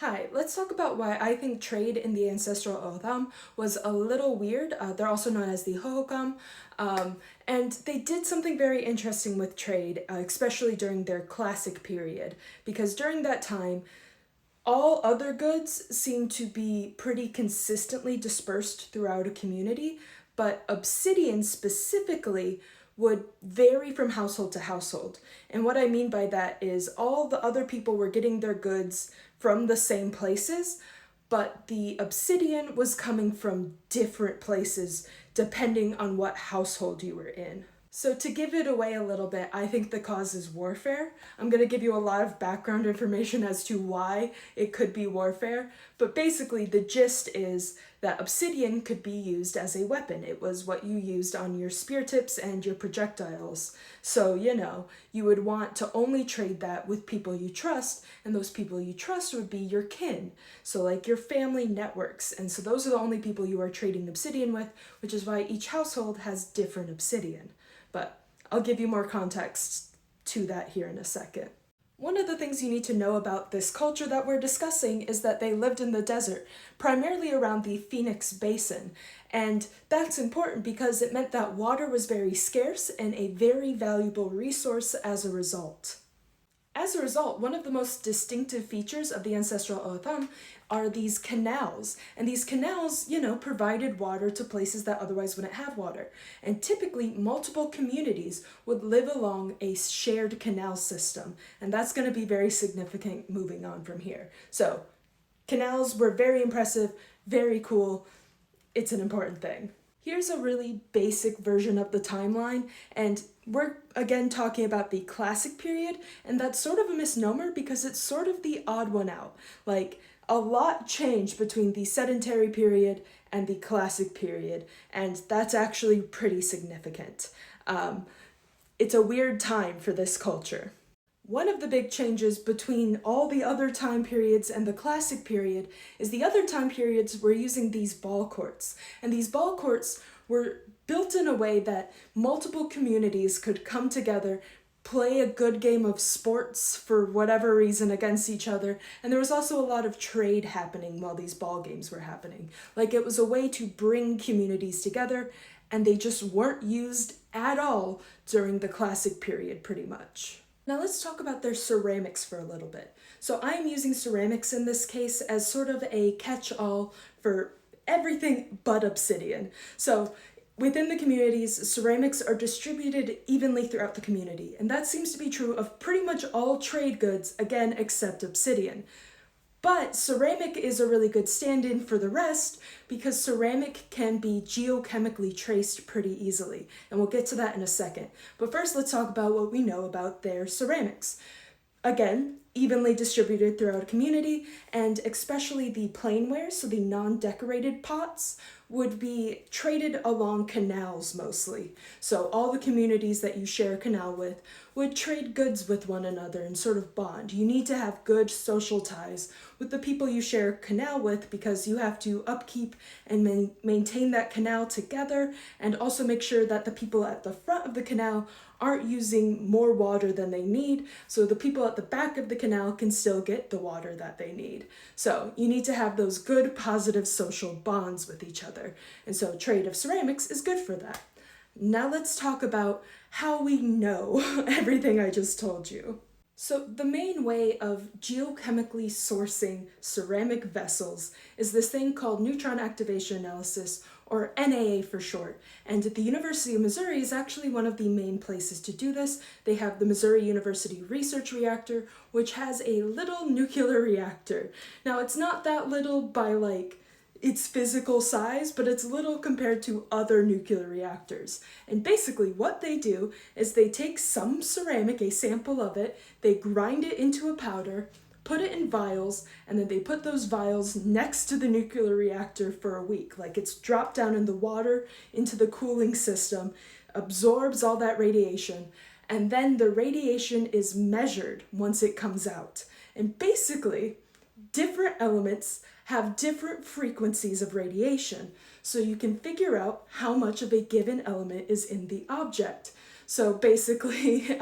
Hi, let's talk about why I think trade in the ancestral Hohokam was a little weird. They're also known as the Hohokam, and they did something very interesting with trade, especially during their classic period, because during that time, all other goods seem to be pretty consistently dispersed throughout a community, but obsidian specifically would vary from household to household. And what I mean by that is all the other people were getting their goods from the same places, but the obsidian was coming from different places depending on what household you were in. So to give it away a little bit, I think the cause is warfare. I'm going to give you a lot of background information as to why it could be warfare, but basically the gist is that obsidian could be used as a weapon. It was what you used on your spear tips and your projectiles. So, you would want to only trade that with people you trust, and those people you trust would be your kin. So like your family networks, and so those are the only people you are trading obsidian with, which is why each household has different obsidian. But I'll give you more context to that here in a second. One of the things you need to know about this culture that we're discussing is that they lived in the desert, primarily around the Phoenix Basin. And that's important because it meant that water was very scarce and a very valuable resource as a result. As a result, one of the most distinctive features of the ancestral Hohokam are these canals. And these canals, provided water to places that otherwise wouldn't have water. And typically, multiple communities would live along a shared canal system. And that's going to be very significant moving on from here. So, canals were very impressive, very cool. It's an important thing. Here's a really basic version of the timeline, and we're again talking about the classic period, and that's sort of a misnomer because it's sort of the odd one out. Like, a lot changed between the sedentary period and the classic period, and that's actually pretty significant. It's a weird time for this culture. One of the big changes between all the other time periods and the classic period is the other time periods were using these ball courts. And these ball courts were built in a way that multiple communities could come together, play a good game of sports for whatever reason against each other. And there was also a lot of trade happening while these ball games were happening. Like, it was a way to bring communities together, and they just weren't used at all during the classic period pretty much. Now let's talk about their ceramics for a little bit. So I'm using ceramics in this case as sort of a catch-all for everything but obsidian. So within the communities, ceramics are distributed evenly throughout the community, and that seems to be true of pretty much all trade goods, again, except obsidian. But ceramic is a really good stand-in for the rest because ceramic can be geochemically traced pretty easily, and we'll get to that in a second. But first, let's talk about what we know about their ceramics. Again, evenly distributed throughout a community, and especially the plainware, so the non-decorated pots, would be traded along canals mostly. So all the communities that you share a canal with would trade goods with one another and sort of bond. You need to have good social ties with the people you share a canal with because you have to upkeep and maintain that canal together, and also make sure that the people at the front of the canal aren't using more water than they need, so the people at the back of the canal can still get the water that they need. So you need to have those good, positive social bonds with each other. And so trade of ceramics is good for that. Now let's talk about how we know everything I just told you. So the main way of geochemically sourcing ceramic vessels is this thing called neutron activation analysis, or NAA for short. And the University of Missouri is actually one of the main places to do this. They have the Missouri University Research Reactor, which has a little nuclear reactor. Now, it's not that little by its physical size, but it's little compared to other nuclear reactors. And basically what they do is they take some ceramic, a sample of it, they grind it into a powder, put it in vials, and then they put those vials next to the nuclear reactor for a week. Like, it's dropped down in the water into the cooling system, absorbs all that radiation, and then the radiation is measured once it comes out. And basically, different elements have different frequencies of radiation, so you can figure out how much of a given element is in the object. So basically,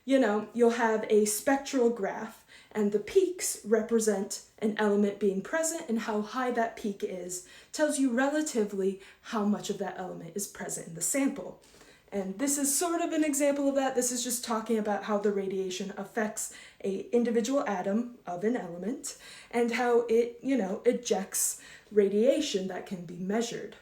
you'll have a spectral graph, and the peaks represent an element being present, and how high that peak is tells you relatively how much of that element is present in the sample. And this is sort of an example of that. This is just talking about how the radiation affects an individual atom of an element and how it, ejects radiation that can be measured.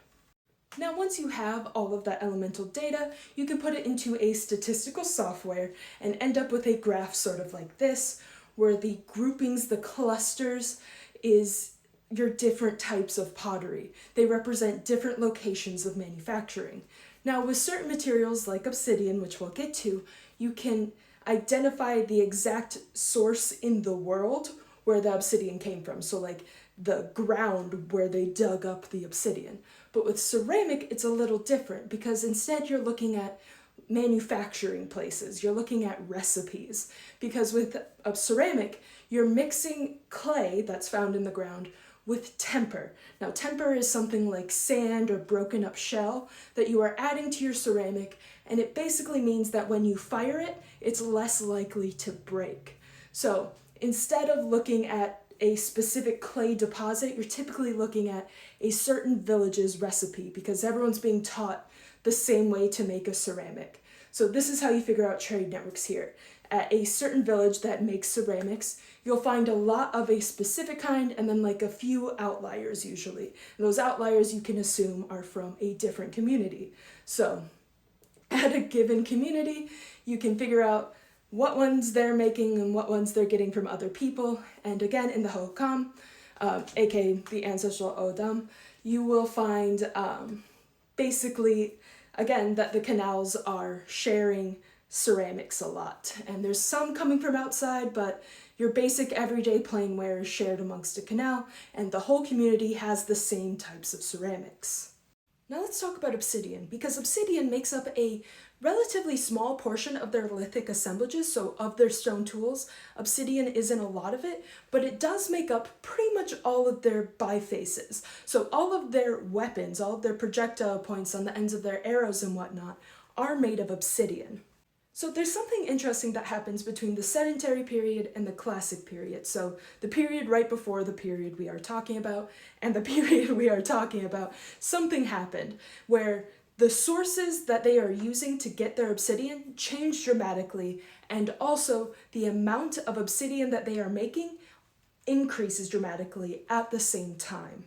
Now, once you have all of that elemental data, you can put it into a statistical software and end up with a graph sort of like this, where the groupings, the clusters, is your different types of pottery. They represent different locations of manufacturing. Now, with certain materials like obsidian, which we'll get to, you can identify the exact source in the world where the obsidian came from. So like the ground where they dug up the obsidian. But with ceramic, it's a little different because instead you're looking at manufacturing places, you're looking at recipes. Because with a ceramic, you're mixing clay that's found in the ground with temper. Now, temper is something like sand or broken up shell that you are adding to your ceramic, and it basically means that when you fire it, it's less likely to break. So instead of looking at a specific clay deposit, you're typically looking at a certain village's recipe because everyone's being taught the same way to make a ceramic. So this is how you figure out trade networks here. At a certain village that makes ceramics, you'll find a lot of a specific kind and then like a few outliers usually. And those outliers you can assume are from a different community. So at a given community, you can figure out what ones they're making and what ones they're getting from other people. And again, in the Hohokam, aka the Ancestral Odam, you will find basically, again, that the canals are sharing ceramics a lot. And there's some coming from outside, but your basic everyday plainware is shared amongst a canal, and the whole community has the same types of ceramics. Now let's talk about obsidian, because obsidian makes up a relatively small portion of their lithic assemblages, so of their stone tools. Obsidian isn't a lot of it, but it does make up pretty much all of their bifaces. So all of their weapons, all of their projectile points on the ends of their arrows and whatnot are made of obsidian. So there's something interesting that happens between the sedentary period and the classic period. So the period right before the period we are talking about and the period we are talking about, something happened where the sources that they are using to get their obsidian changed dramatically, and also the amount of obsidian that they are making increases dramatically at the same time.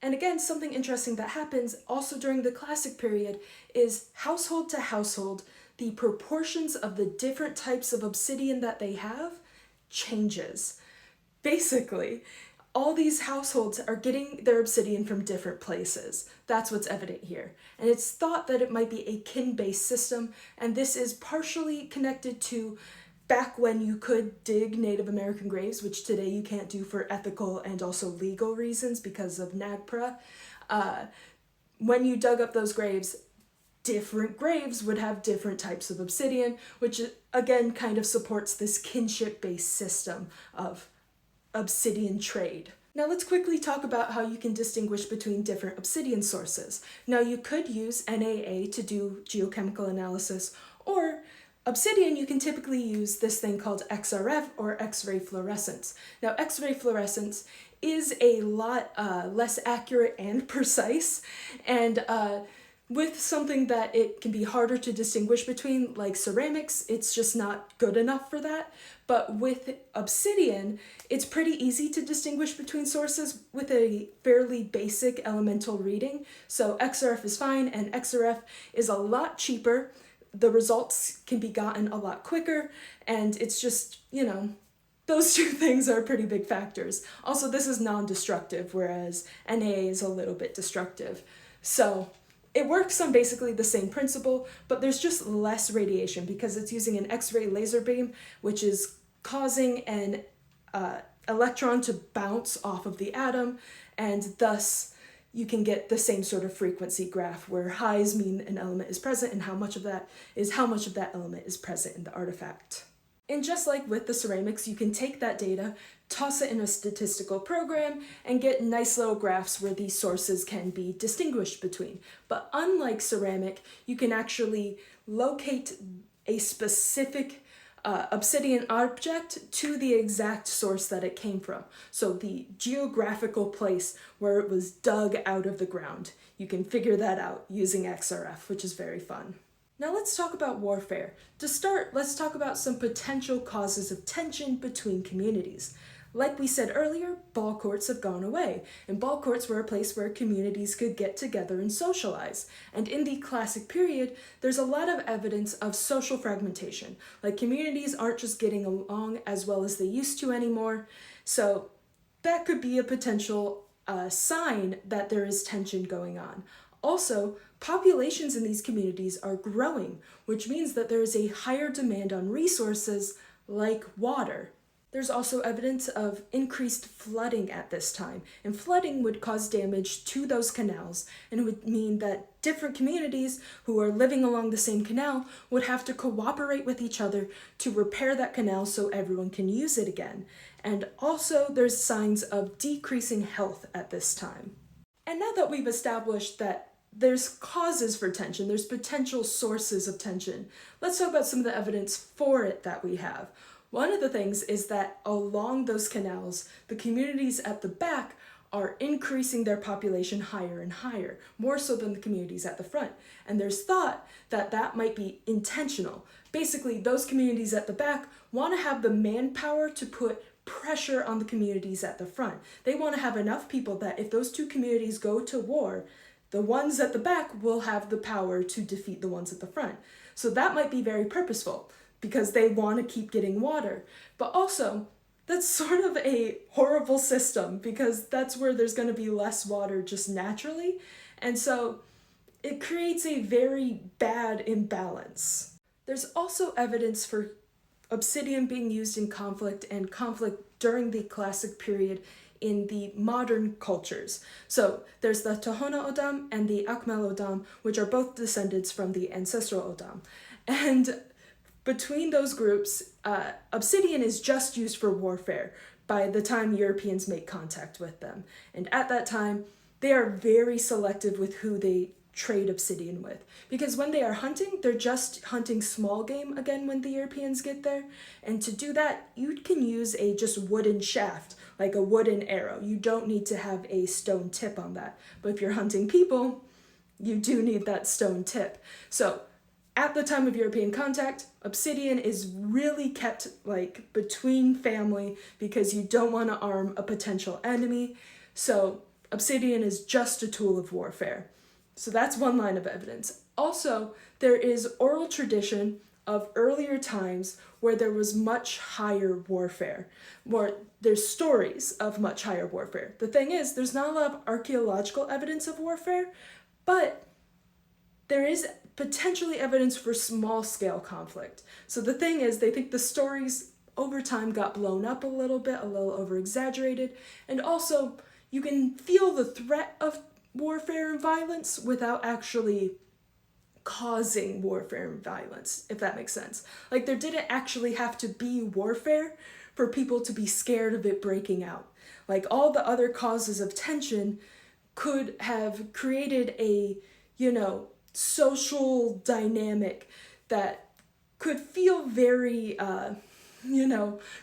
And again, something interesting that happens also during the classic period is household to household, the proportions of the different types of obsidian that they have changes. Basically, all these households are getting their obsidian from different places. That's what's evident here. And it's thought that it might be a kin-based system, and this is partially connected to back when you could dig Native American graves, which today you can't do for ethical and also legal reasons because of NAGPRA. When you dug up those graves, different graves would have different types of obsidian, which again kind of supports this kinship-based system of obsidian trade. Now let's quickly talk about how you can distinguish between different obsidian sources. Now you could use NAA to do geochemical analysis, or obsidian you can typically use this thing called XRF or X-ray fluorescence. Now X-ray fluorescence is a lot less accurate and precise, and with something that it can be harder to distinguish between, like ceramics, it's just not good enough for that. But with obsidian, it's pretty easy to distinguish between sources with a fairly basic elemental reading. So XRF is fine, and XRF is a lot cheaper. The results can be gotten a lot quicker, and it's just, those two things are pretty big factors. Also, this is non-destructive, whereas NAA is a little bit destructive. So it works on basically the same principle, but there's just less radiation because it's using an X-ray laser beam, which is causing an electron to bounce off of the atom, and thus you can get the same sort of frequency graph where highs mean an element is present and how much of that element is present in the artifact. And just like with the ceramics, you can take that data, toss it in a statistical program, and get nice little graphs where these sources can be distinguished between. But unlike ceramic, you can actually locate a specific obsidian object to the exact source that it came from. So the geographical place where it was dug out of the ground. You can figure that out using XRF, which is very fun. Now let's talk about warfare. To start, let's talk about some potential causes of tension between communities. Like we said earlier, ball courts have gone away, and ball courts were a place where communities could get together and socialize. And in the classic period, there's a lot of evidence of social fragmentation. Like communities aren't just getting along as well as they used to anymore. So that could be a potential sign that there is tension going on. Also, populations in these communities are growing, which means that there is a higher demand on resources like water. There's also evidence of increased flooding at this time, and flooding would cause damage to those canals, and it would mean that different communities who are living along the same canal would have to cooperate with each other to repair that canal so everyone can use it again. And also there's signs of decreasing health at this time. And now that we've established that there's causes for tension, there's potential sources of tension, let's talk about some of the evidence for it that we have. One of the things is that along those canals, the communities at the back are increasing their population higher and higher, more so than the communities at the front. And there's thought that that might be intentional. Basically, those communities at the back want to have the manpower to put pressure on the communities at the front. They want to have enough people that if those two communities go to war, the ones at the back will have the power to defeat the ones at the front. So that might be very purposeful, because they want to keep getting water. But also, that's sort of a horrible system, because that's where there's going to be less water just naturally. And so it creates a very bad imbalance. There's also evidence for obsidian being used in conflict and conflict during the classic period in the modern cultures. So there's the Tohono O'odham and the Akmel O'odham, which are both descendants from the Ancestral O'odham. And between those groups, obsidian is just used for warfare by the time Europeans make contact with them. And at that time, they are very selective with who they trade obsidian with. Because when they are hunting, they're just hunting small game again when the Europeans get there. And to do that, you can use a just wooden shaft, like a wooden arrow. You don't need to have a stone tip on that. But if you're hunting people, you do need that stone tip. So at the time of European contact, obsidian is really kept like between family because you don't want to arm a potential enemy. So obsidian is just a tool of warfare. So that's one line of evidence. Also, there is oral tradition of earlier times where there was much higher warfare, where there's stories of much higher warfare. The thing is, there's not a lot of archaeological evidence of warfare, but there is potentially evidence for small-scale conflict. So the thing is, they think the stories over time got blown up a little over-exaggerated, and also you can feel the threat of warfare and violence without actually causing warfare and violence, if that makes sense. Like, there didn't actually have to be warfare for people to be scared of it breaking out. Like, all the other causes of tension could have created a, social dynamic that could feel very,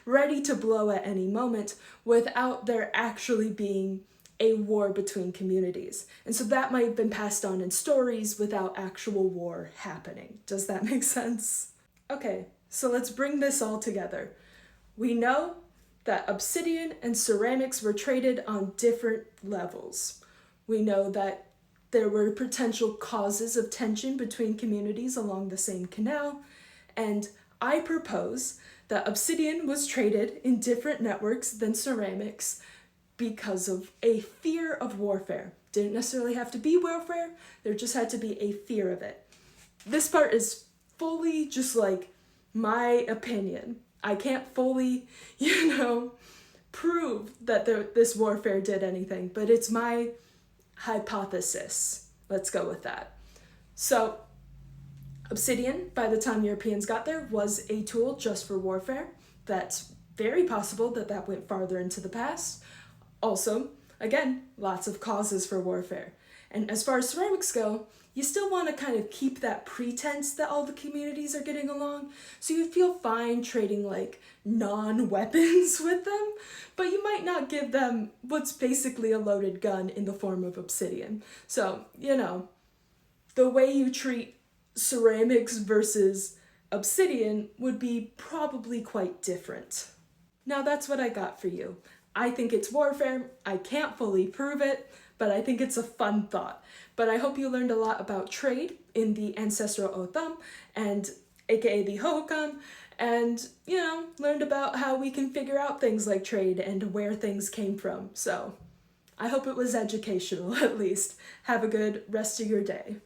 ready to blow at any moment without there actually being a war between communities. And so that might have been passed on in stories without actual war happening. Does that make sense? Okay, so let's bring this all together. We know that obsidian and ceramics were traded on different levels. We know that there were potential causes of tension between communities along the same canal, and I propose that obsidian was traded in different networks than ceramics because of a fear of warfare. Didn't necessarily have to be warfare, there just had to be a fear of it. This part is fully just like my opinion. I can't fully, prove that this warfare did anything, but it's my hypothesis. Let's go with that. So, obsidian, by the time Europeans got there, was a tool just for warfare. That's very possible that went farther into the past. Also, again, lots of causes for warfare. And as far as ceramics go, you still want to kind of keep that pretense that all the communities are getting along, so you feel fine trading like non-weapons with them, but you might not give them what's basically a loaded gun in the form of obsidian. So, the way you treat ceramics versus obsidian would be probably quite different. Now that's what I got for you. I think it's warfare. I can't fully prove it, but I think it's a fun thought. But I hope you learned a lot about trade in the Ancestral Otham, and aka the Hohokam, and, learned about how we can figure out things like trade and where things came from. So I hope it was educational at least. Have a good rest of your day.